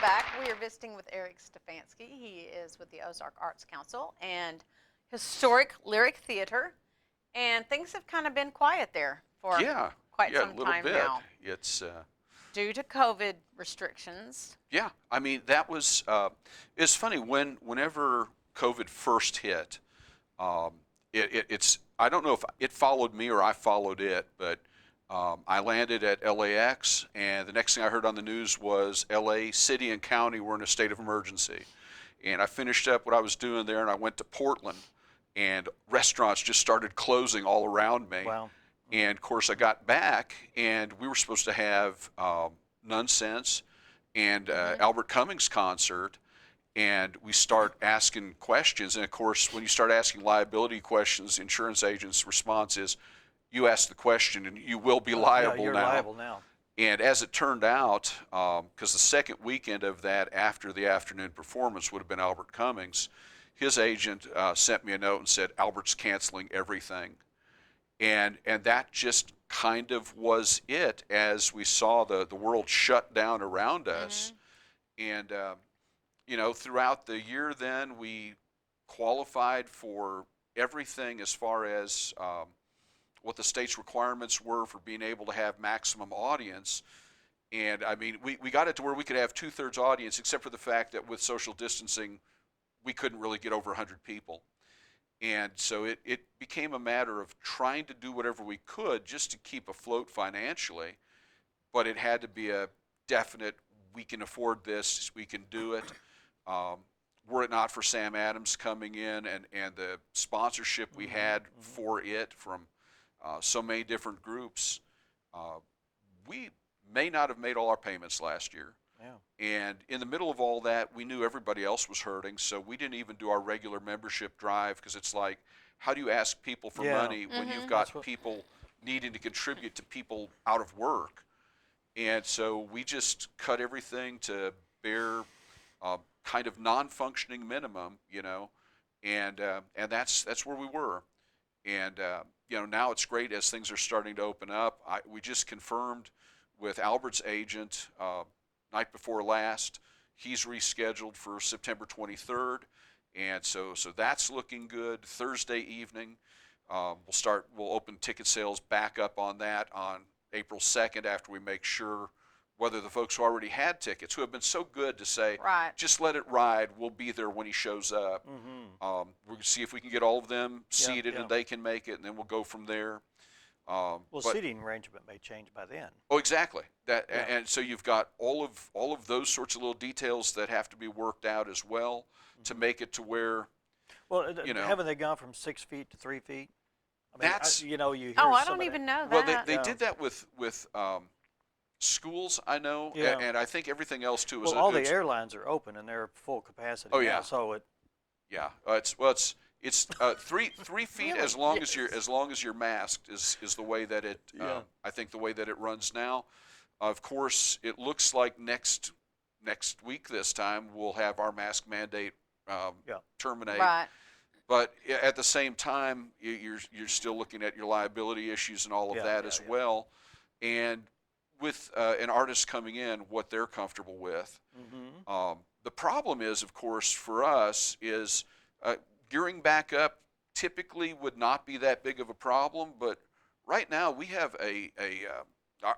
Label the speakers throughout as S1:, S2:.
S1: back. We are visiting with Eric Stefanski. He is with the Ozark Arts Council and Historic Lyric Theater. And things have kind of been quiet there for quite some
S2: a little
S1: time
S2: bit.
S1: now.
S2: It's
S1: due to COVID restrictions.
S2: yeah. I mean, that was it's funny whenever COVID first hit. Um, it's I don't know if it followed me or I followed it, but I landed at LAX, and the next thing I heard on the news was LA City and County were in a state of emergency. And I finished up what I was doing there, and I went to Portland, and restaurants just started closing all around me.
S3: Wow.
S2: And of course, I got back, and we were supposed to have Nonsense and Albert Cummings concert, and we start asking questions. And of course, when you start asking liability questions, the insurance agent's response is, you ask the question and you will be liable
S3: yeah, you're
S2: now.
S3: liable now.
S2: And as it turned out, because the second weekend of that after the afternoon performance would have been Albert Cummings, his agent sent me a note and said, Albert's canceling everything. And that just kind of was it as we saw the world shut down around us. And, throughout the year then, we qualified for everything as far as what the state's requirements were for being able to have maximum audience. And I mean, we got it to where we could have 2/3 audience, except for the fact that with social distancing, we couldn't really get over 100 people. And so it became a matter of trying to do whatever we could just to keep afloat financially. But it had to be a definite, we can afford this, we can do it. Were it not for Sam Adams coming in and the sponsorship we had for it from so many different groups, we may not have made all our payments last year.
S3: Yeah.
S2: And in the middle of all that, we knew everybody else was hurting, so we didn't even do our regular membership drive, because it's like, how do you ask people for money when you've got people needing to contribute to people out of work? And so we just cut everything to bare kind of non-functioning minimum, and that's where we were. And now it's great as things are starting to open up. We just confirmed with Albert's agent night before last. He's rescheduled for September 23rd, and so that's looking good. Thursday evening, we'll open ticket sales back up on that on April 2nd after we make sure whether the folks who already had tickets, who have been so good to say, just let it ride, we'll be there when he shows up. We're going to see if we can get all of them seated and they can make it, and then we'll go from there.
S3: Seating arrangement may change by then.
S2: Oh, exactly. And so you've got all of those sorts of little details that have to be worked out as well to make it to where.
S3: Well, haven't they gone from 6 feet to 3 feet? I mean,
S2: that's
S3: you hear
S1: I don't even know that.
S2: Well, they did that with schools, I know, and I think everything else too.
S3: Well, all the airlines are open and they're full capacity.
S2: Oh yeah.
S3: Now, so
S2: it's 3 feet as long as you're masked is the way that it. I think the way that it runs now. Of course, it looks like next week this time we'll have our mask mandate terminate.
S1: Right.
S2: But at the same time, you're still looking at your liability issues and all of that as well, and with an artist coming in, what they're comfortable with. The problem is, of course, for us is gearing back up typically would not be that big of a problem, but right now we have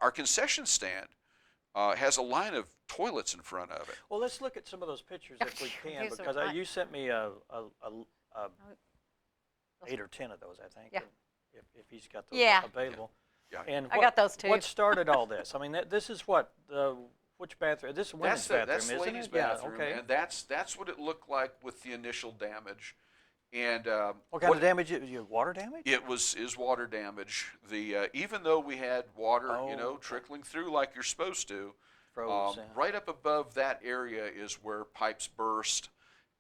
S2: our concession stand has a line of toilets in front of it.
S3: Well, let's look at some of those pictures if we can, because you sent me 8 or 10 of those, I think.
S1: Yeah.
S3: If he's got those available.
S2: Yeah.
S3: And
S1: I got those too.
S3: What started all this? I mean, this is what which bathroom? This is women's bathroom,
S2: that's the
S3: isn't
S2: ladies'
S3: it?
S2: bathroom,
S3: Yeah, okay.
S2: and that's what it looked like with the initial damage. And
S3: what kind of damage? Water damage?
S2: It is water damage. Even though we had water, trickling through like you're supposed to, right up above that area is where pipes burst.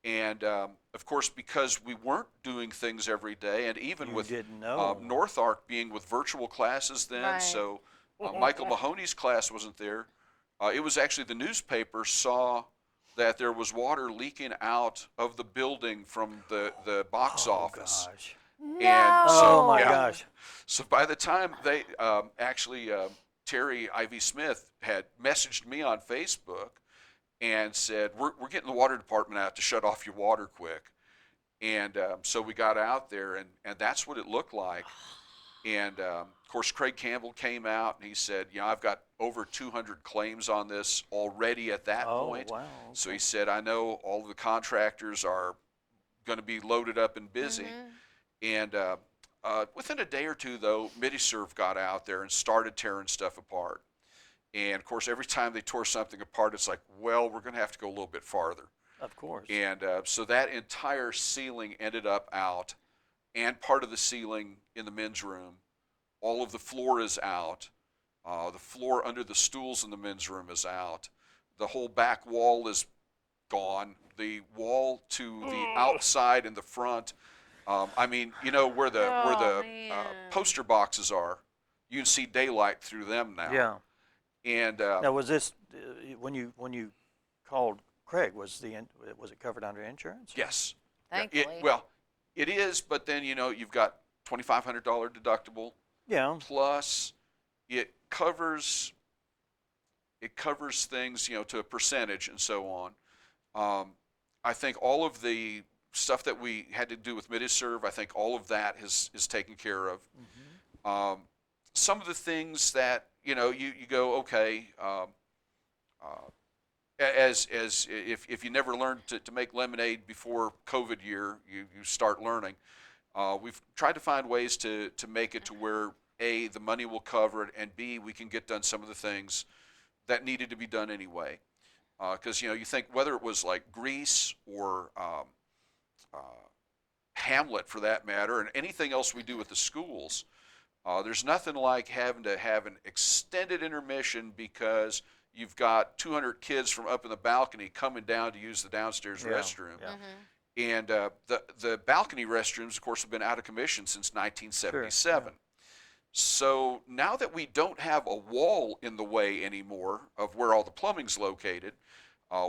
S2: And of course, because we weren't doing things every day, and even with North Arc being with virtual classes then, so Michael Mahoney's class wasn't there. It was actually the newspaper saw that there was water leaking out of the building from the box office.
S3: Gosh.
S2: And
S3: so, my gosh.
S2: So by the time they Terry Ivy Smith had messaged me on Facebook, and said, we're getting the water department out to shut off your water quick. And so we got out there, and that's what it looked like. And of course, Craig Campbell came out and he said, I've got over 200 claims on this already at that point.
S3: Wow. Okay.
S2: So he said, I know all of the contractors are going to be loaded up and busy. And within a day or two, though, MidiServ got out there and started tearing stuff apart. And of course, every time they tore something apart, it's like, well, we're going to have to go a little bit farther.
S3: Of course.
S2: And so that entire ceiling ended up out, and part of the ceiling in the men's room. All of the floor is out. The floor under the stools in the men's room is out. The whole back wall is gone. The wall to the outside and the front. I mean, where the poster boxes are, you can see daylight through them now.
S3: Yeah.
S2: And
S3: now, was this when you called Craig? Was it covered under insurance?
S2: Yes.
S1: Thankfully.
S2: It is, but then you've got $2,500 deductible.
S3: Yeah.
S2: Plus, it covers things to a percentage and so on. I think all of the stuff that we had to do with MidiServ, I think all of that is taken care of. Some of the things that you go, okay, as if you never learned to make lemonade before COVID year, you start learning. We've tried to find ways to make it to where A, the money will cover it, and B, we can get done some of the things that needed to be done anyway. Because you think whether it was like Grease or Hamlet for that matter, and anything else we do with the schools, there's nothing like having to have an extended intermission because you've got 200 kids from up in the balcony coming down to use the downstairs restroom. Yeah. And the balcony restrooms, of course, have been out of commission since 1977. Sure. So now that we don't have a wall in the way anymore of where all the plumbing's located,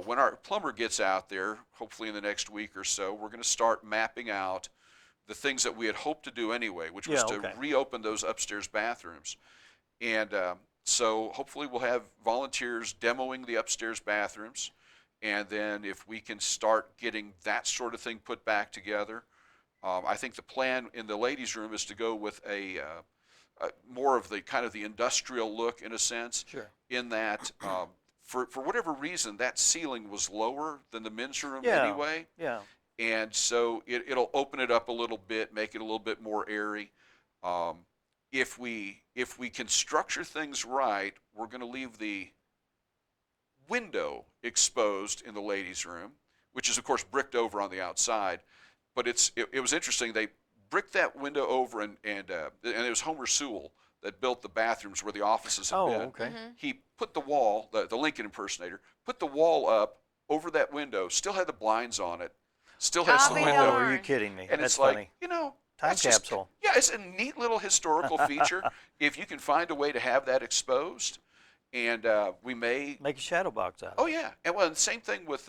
S2: when our plumber gets out there, hopefully in the next week or so, we're going to start mapping out the things that we had hoped to do anyway, which was to reopen those upstairs bathrooms. And so hopefully we'll have volunteers demoing the upstairs bathrooms. And then if we can start getting that sort of thing put back together, I think the plan in the ladies' room is to go with a more of the kind of the industrial look in a sense.
S3: Sure.
S2: In that, for whatever reason, that ceiling was lower than the men's room anyway.
S3: Yeah.
S2: And so it'll open it up a little bit, make it a little bit more airy. If we can structure things right, we're going to leave the window exposed in the ladies' room, which is of course bricked over on the outside. But it was interesting. They bricked that window over, and it was Homer Sewell that built the bathrooms where the offices have been.
S3: Okay.
S2: He put the wall, the Lincoln impersonator, put the wall up over that window. Still had the blinds on it. Still has the window.
S3: Oh, are you kidding me?
S2: And
S3: That's
S2: it's like,
S3: funny.
S2: time
S3: capsule.
S2: It's a neat little historical feature. If you can find a way to have that exposed, and we may
S3: make a shadow box out of it.
S2: Oh yeah, and the same thing with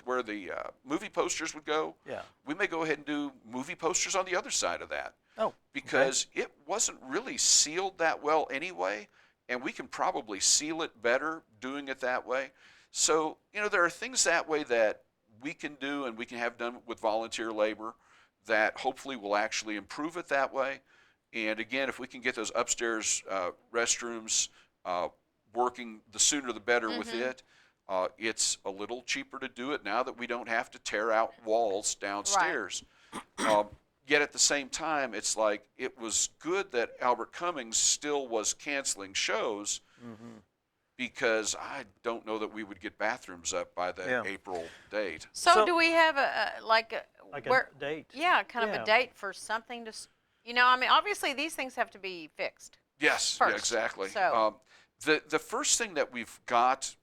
S2: where the movie posters would go.
S3: Yeah.
S2: We may go ahead and do movie posters on the other side of that.
S3: Oh.
S2: Because it wasn't really sealed that well anyway, and we can probably seal it better doing it that way. So there are things that way that we can do and we can have done with volunteer labor that hopefully will actually improve it that way. And again, if we can get those upstairs restrooms working, the sooner the better with it. It's a little cheaper to do it now that we don't have to tear out walls downstairs. Right. Yet at the same time, it's like it was good that Albert Cummings still was canceling shows because I don't know that we would get bathrooms up by the April date.
S1: So do we have a
S3: date?
S1: Yeah, kind of a date for something to, obviously these things have to be fixed.
S2: Yes,
S1: first.
S2: Yeah, exactly.
S1: So.
S2: The first thing that we've got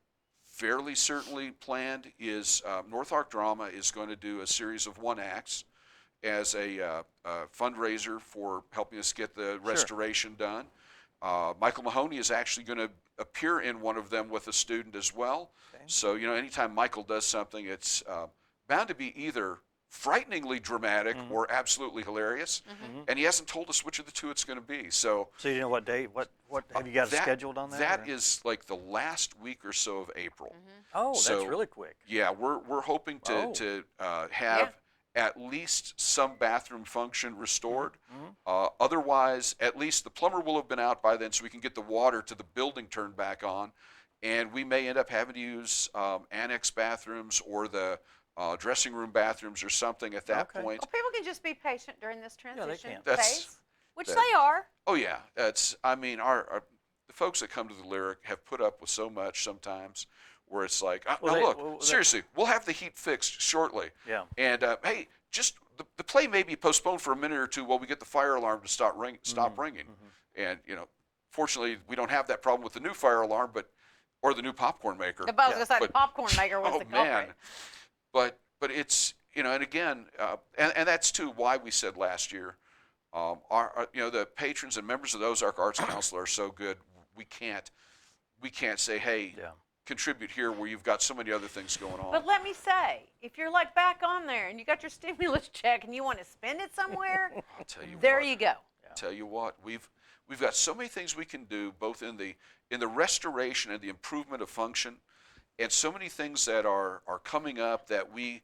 S2: fairly certainly planned is North Ark Drama is going to do a series of one acts as a fundraiser for helping us get the restoration done. Michael Mahoney is actually going to appear in one of them with a student as well. Okay. So anytime Michael does something, it's bound to be either frighteningly dramatic or absolutely hilarious, and he hasn't told us which of the two it's going to be. So
S3: you know what day? What have you got scheduled on that?
S2: That is like the last week or so of April.
S3: Oh,
S2: so,
S3: that's really quick.
S2: Yeah, we're hoping to have at least some bathroom function restored. Otherwise, at least the plumber will have been out by then, so we can get the water to the building turned back on, and we may end up having to use annex bathrooms or the dressing room bathrooms or something at that point.
S1: Well, people can just be patient during this transition phase, which they are.
S2: Oh yeah, I mean, the folks that come to the Lyric have put up with so much sometimes, where it's like, seriously, we'll have the heat fixed shortly.
S3: Yeah.
S2: And hey, just the play may be postponed for a minute or two while we get the fire alarm to stop ringing. And fortunately, we don't have that problem with the new fire alarm, or the new popcorn maker.
S1: I was going to say the popcorn maker was the culprit.
S2: Man. But it's, and again, and that's too why we said last year, the patrons and members of the Ozark Arts Council are so good. We can't say, hey, contribute here where you've got so many other things going on.
S1: But let me say, if you're like back on there and you got your stimulus check and you want to spend it somewhere,
S2: I'll tell you
S1: there
S2: what,
S1: you go.
S2: Tell you what, we've got so many things we can do, both in the restoration and the improvement of function, and so many things that are coming up that we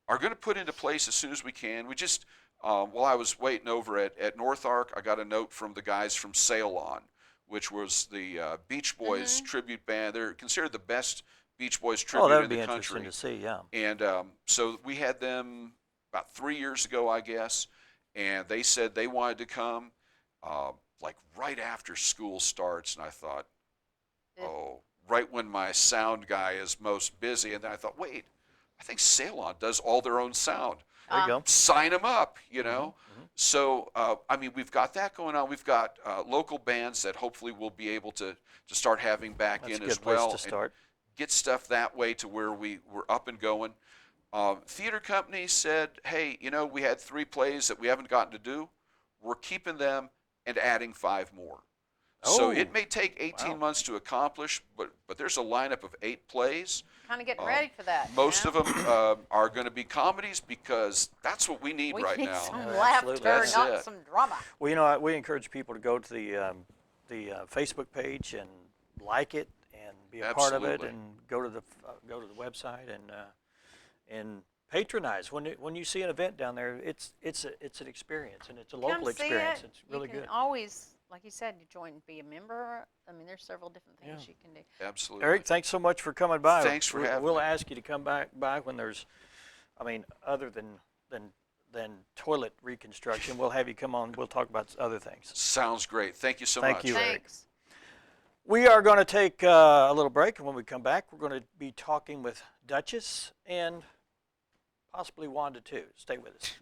S2: are going to put into place as soon as we can. We just, while I was waiting over at North Ark, I got a note from the guys from Sail On, which was the Beach Boys tribute band. They're considered the best Beach Boys tribute in the country.
S3: Oh, that'd be interesting to see, yeah.
S2: And so we had them about 3 years ago, I guess, and they said they wanted to come like right after school starts, and I thought, right when my sound guy is most busy, and then I thought, wait, I think Sail On does all their own sound.
S3: There you go.
S2: Sign them up, So, I mean, we've got that going on. We've got local bands that hopefully we'll be able to start having back in as well.
S3: Place to start.
S2: Get stuff that way to where we're up and going. Theater companies said, hey, we had 3 plays that we haven't gotten to do. We're keeping them and adding 5 more. So it may take 18 months to accomplish, but there's a lineup of 8 plays.
S1: Kind of getting ready for that.
S2: Most of them are going to be comedies because that's what we need right now.
S1: We need some laughter, not some drama.
S3: Well, we encourage people to go to the Facebook page and like it and be a part of it, and go to the website and patronize. When you see an event down there, it's an experience, and it's a local experience. It's really good.
S1: You can always, like you said, you be a member. I mean, there's several different things you can do.
S2: Absolutely.
S3: Eric, thanks so much for coming by.
S2: Thanks for having me.
S3: We'll ask you to come by when there's, other than toilet reconstruction, we'll have you come on. We'll talk about other things.
S2: Sounds great. Thank you so much.
S3: Thank you, Eric.
S1: Thanks.
S3: We are going to take a little break, and when we come back, we're going to be talking with Duchess and possibly Wanda too. Stay with us.